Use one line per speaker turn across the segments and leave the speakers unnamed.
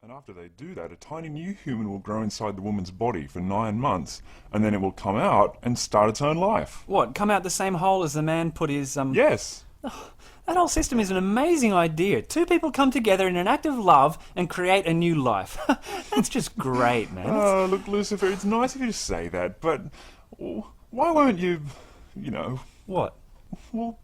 And after they do that, a tiny new human will grow inside the woman's body for 9 months, and then it will come out and start its own life.
What, come out the same hole as the man put his,
Yes.
That whole system is an amazing idea. Two people come together in an act of love and create a new life. That's just great, man.
Oh, look, Lucifer, it's nice of you to say that, but why won't you,
What?
well,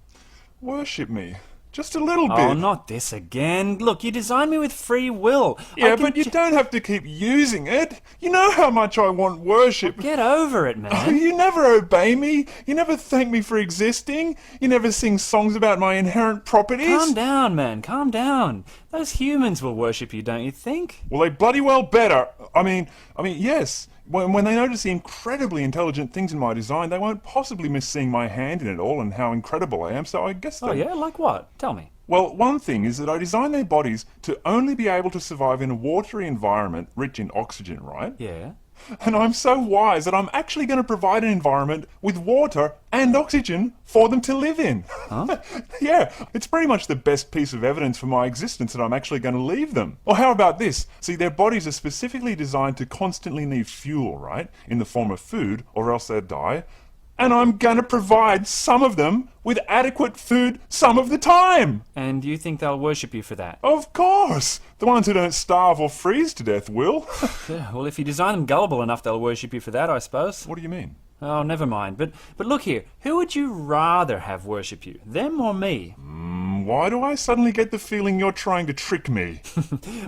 worship me? Just a little bit.
Oh, not this again. Look, you designed me with free will.
Yeah, but you don't have to keep using it. You know how much I want worship.
Get over it,
Oh,
man.
you never obey me. You never thank me for existing. You never sing songs about my inherent properties.
Calm down, man. Calm down. Those humans will worship you, don't you think?
Well, they bloody well better. I mean, yes. When they notice the incredibly intelligent things in my design, they won't possibly miss seeing my hand in it all and how incredible I am, so I guess
Oh, yeah? Like what? Tell me.
Well, one thing is that I designed their bodies to only be able to survive in a watery environment rich in oxygen, right?
Yeah.
And I'm so wise that I'm actually going to provide an environment with water and oxygen for them to live in.
Huh?
Yeah, it's pretty much the best piece of evidence for my existence that I'm actually going to leave them. Or how about this? See, their bodies are specifically designed to constantly need fuel, right? In the form of food, or else they'd die. And I'm going to provide some of them with adequate food some of the time.
And you think they'll worship you for that?
Of course. The ones who don't starve or freeze to death will.
Yeah, well, if you design them gullible enough, they'll worship you for that, I suppose.
What do you mean?
Oh, never mind. But look here. Who would you rather have worship you? Them or me?
Why do I suddenly get the feeling you're trying to trick me?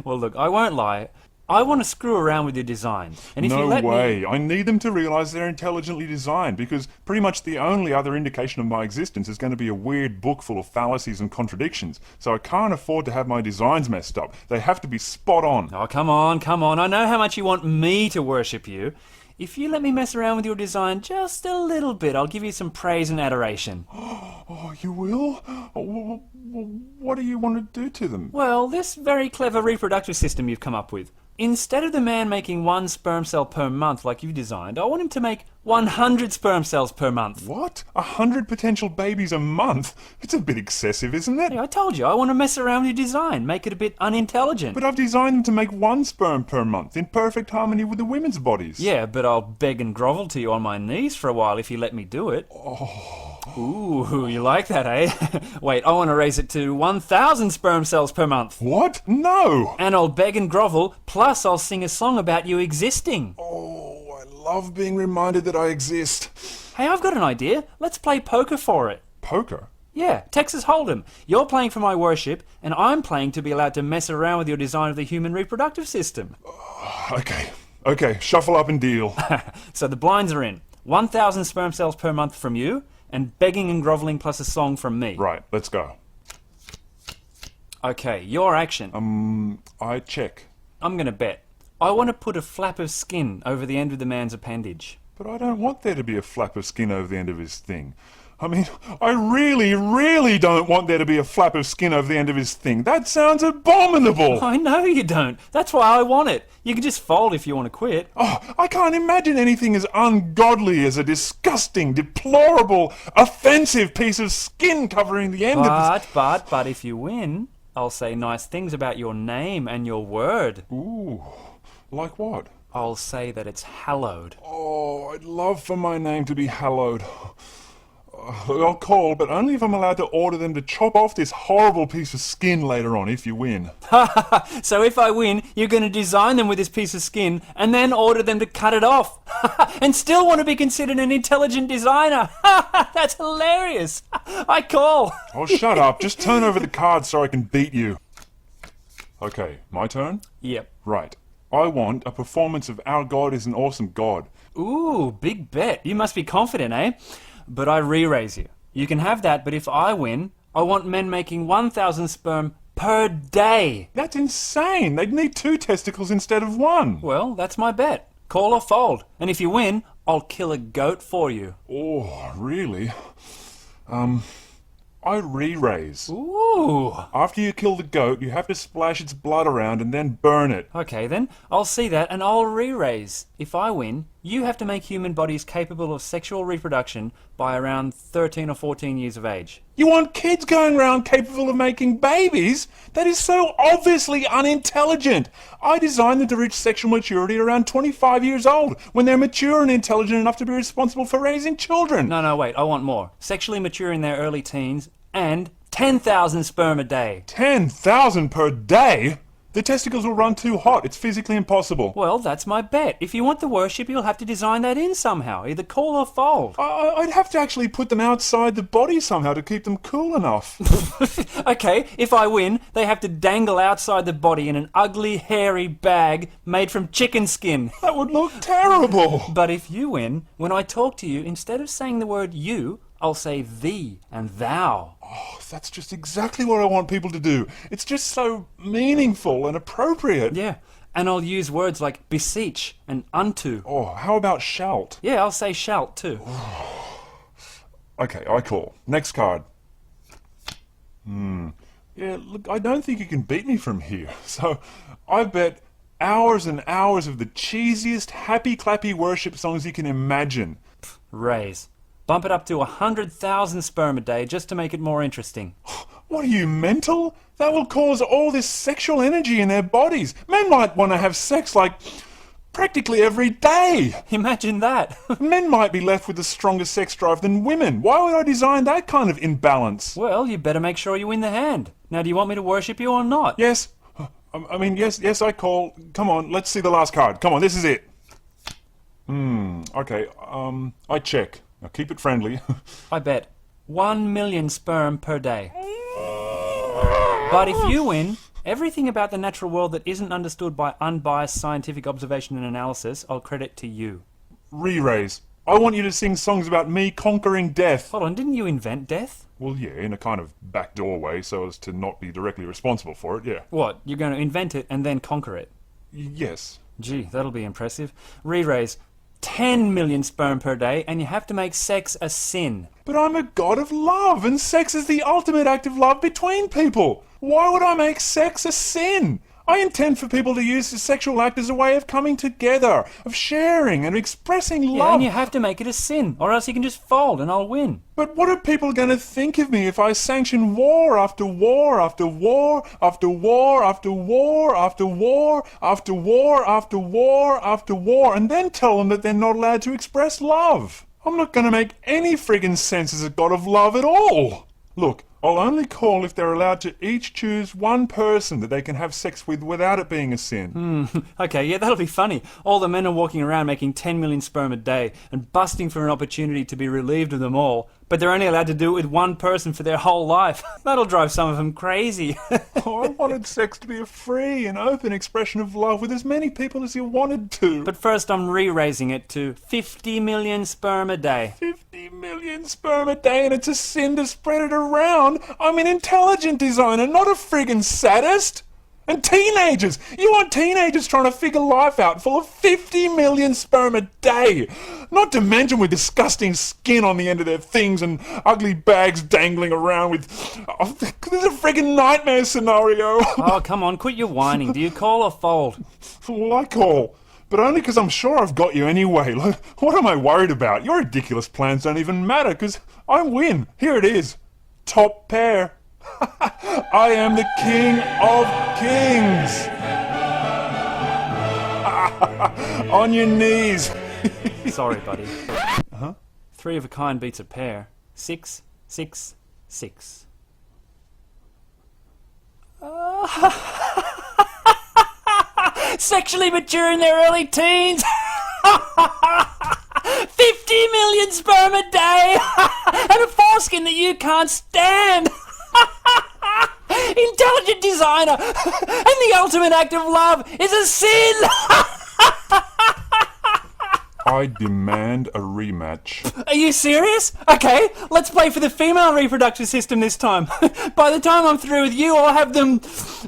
Well, look, I won't lie. I want to screw around with your design. And if you
No
let
way.
me...
I need them to realize they're intelligently designed, because pretty much the only other indication of my existence is going to be a weird book full of fallacies and contradictions. So I can't afford to have my designs messed up. They have to be spot on.
Oh, come on, come on. I know how much you want me to worship you. If you let me mess around with your design just a little bit, I'll give you some praise and adoration.
Oh, you will? Oh, what do you want to do to them?
Well, this very clever reproductive system you've come up with. Instead of the man making 1 sperm cell per month like you designed, I want him to make 100 sperm cells per month.
What? 100 potential babies a month? It's a bit excessive, isn't it?
Hey, I told you, I want to mess around with your design, make it a bit unintelligent.
But I've designed them to make 1 sperm per month in perfect harmony with the women's bodies.
Yeah, but I'll beg and grovel to you on my knees for a while if you let me do it.
Oh.
Ooh, you like that, eh? Wait, I want to raise it to 1,000 sperm cells per month.
What? No!
And I'll beg and grovel, plus I'll sing a song about you existing.
Oh, I love being reminded that I exist.
Hey, I've got an idea. Let's play poker for it.
Poker?
Yeah, Texas Hold'em. You're playing for my worship, and I'm playing to be allowed to mess around with your design of the human reproductive system.
Okay, shuffle up and deal.
So the blinds are in. 1,000 sperm cells per month from you, and begging and groveling plus a song from me.
Right, let's go.
Okay, your action.
I check.
I'm gonna bet. I want to put a flap of skin over the end of the man's appendage.
But I don't want there to be a flap of skin over the end of his thing. I mean, I really, really don't want there to be a flap of skin over the end of his thing. That sounds abominable!
I know you don't. That's why I want it. You can just fold if you want to quit.
Oh, I can't imagine anything as ungodly as a disgusting, deplorable, offensive piece of skin covering the end of his...
But if you win, I'll say nice things about your name and your word.
Ooh, like what?
I'll say that it's hallowed.
Oh, I'd love for my name to be hallowed. I'll call, but only if I'm allowed to order them to chop off this horrible piece of skin later on if you win.
So if I win, you're going to design them with this piece of skin and then order them to cut it off. And still want to be considered an intelligent designer. That's hilarious. I call.
Oh, shut up. Just turn over the cards so I can beat you. Okay, my turn?
Yep.
Right. I want a performance of Our God is an Awesome God.
Ooh, big bet. You must be confident, eh? But I re-raise you. You can have that, but if I win, I want men making 1,000 sperm per day.
That's insane. They'd need 2 testicles instead of 1.
Well, that's my bet. Call or fold. And if you win, I'll kill a goat for you.
Oh, really? I re-raise.
Ooh.
After you kill the goat, you have to splash its blood around and then burn it.
Okay then, I'll see that and I'll re-raise. If I win, You have to make human bodies capable of sexual reproduction by around 13 or 14 years of age.
You want kids going around capable of making babies? That is so obviously unintelligent. I designed them to reach sexual maturity around 25 years old, when they're mature and intelligent enough to be responsible for raising children.
No, wait, I want more. Sexually mature in their early teens and 10,000 sperm a day.
10,000 per day? The testicles will run too hot. It's physically impossible.
Well, that's my bet. If you want the worship, you'll have to design that in somehow, either cool or fold.
I'd have to actually put them outside the body somehow to keep them cool enough.
Okay, if I win, they have to dangle outside the body in an ugly, hairy bag made from chicken skin.
That would look terrible.
But if you win, when I talk to you, instead of saying the word you, I'll say thee and thou.
Oh, that's just exactly what I want people to do. It's just so meaningful and appropriate.
Yeah, and I'll use words like beseech and unto.
Oh, how about shalt?
Yeah, I'll say shalt too.
Okay, I call. Next card. Yeah, look, I don't think you can beat me from here. So, I bet hours and hours of the cheesiest, happy-clappy worship songs you can imagine.
Raise. Bump it up to 100,000 sperm a day just to make it more interesting.
What are you, mental? That will cause all this sexual energy in their bodies. Men might want to have sex like practically every day.
Imagine that.
Men might be left with a stronger sex drive than women. Why would I design that kind of imbalance?
Well, you better make sure you win the hand. Now, do you want me to worship you or not?
Yes. Yes, I call. Come on, let's see the last card. Come on, this is it. Okay, I check. Now keep it friendly.
I bet 1 million sperm per day. But if you win, everything about the natural world that isn't understood by unbiased scientific observation and analysis, I'll credit to you.
Re-raise. I want you to sing songs about me conquering death.
Hold on, didn't you invent death?
Well, yeah, in a kind of backdoor way, so as to not be directly responsible for it, yeah.
What, you're going to invent it and then conquer it?
Yes.
Gee, that'll be impressive. Re-raise. 10 million sperm per day, and you have to make sex a sin.
But I'm a god of love, and sex is the ultimate act of love between people. Why would I make sex a sin? I intend for people to use the sexual act as a way of coming together, of sharing and expressing
Yeah,
love.
and you have to make it a sin, or else you can just fold and I'll win.
But what are people going to think of me if I sanction war after war after war after war after war after war after war after war after war and then tell them that they're not allowed to express love? I'm not going to make any friggin' sense as a god of love at all. Look, I'll only call if they're allowed to each choose one person that they can have sex with without it being a sin.
Okay, yeah, that'll be funny. All the men are walking around making 10 million sperm a day and busting for an opportunity to be relieved of them all, but they're only allowed to do it with one person for their whole life. That'll drive some of them crazy.
Oh, I wanted sex to be a free and open expression of love with as many people as you wanted to.
But first I'm re-raising it to 50 million sperm a day.
50 million sperm a day and it's a sin to spread it around. I'm an intelligent designer, not a friggin' sadist. And teenagers! You want teenagers trying to figure life out full of 50 million sperm a day! Not to mention with disgusting skin on the end of their things and ugly bags dangling around with... Oh, this is a friggin' nightmare scenario!
Oh, come on, quit your whining. Do you call or fold?
Well, I call. But only because I'm sure I've got you anyway. Like, what am I worried about? Your ridiculous plans don't even matter because I win. Here it is. Top pair. I am the king of kings. On your knees.
Sorry, buddy. 3 of a kind beats a pair. 6, 6, 6. Sexually mature in their early teens. 50 million sperm a day. And a foreskin that you can't stand. Intelligent designer. And the ultimate act of love is a sin.
I demand a rematch.
Are you serious? Okay, let's play for the female reproductive system this time. By the time I'm through with you, I'll have them,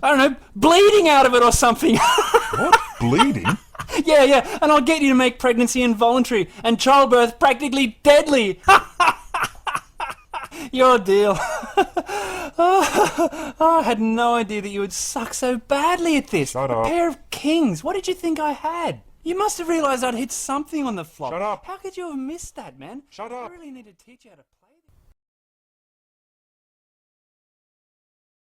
I don't know, bleeding out of it or something.
What? Bleeding?
Yeah, and I'll get you to make pregnancy involuntary and childbirth practically deadly. Your deal. I had no idea that you would suck so badly at this.
Shut up.
A pair of kings. What did you think I had? You must have realised I'd hit something on the flop.
Shut up.
How could you have missed that, man?
Shut up.
I really need to teach you how to play.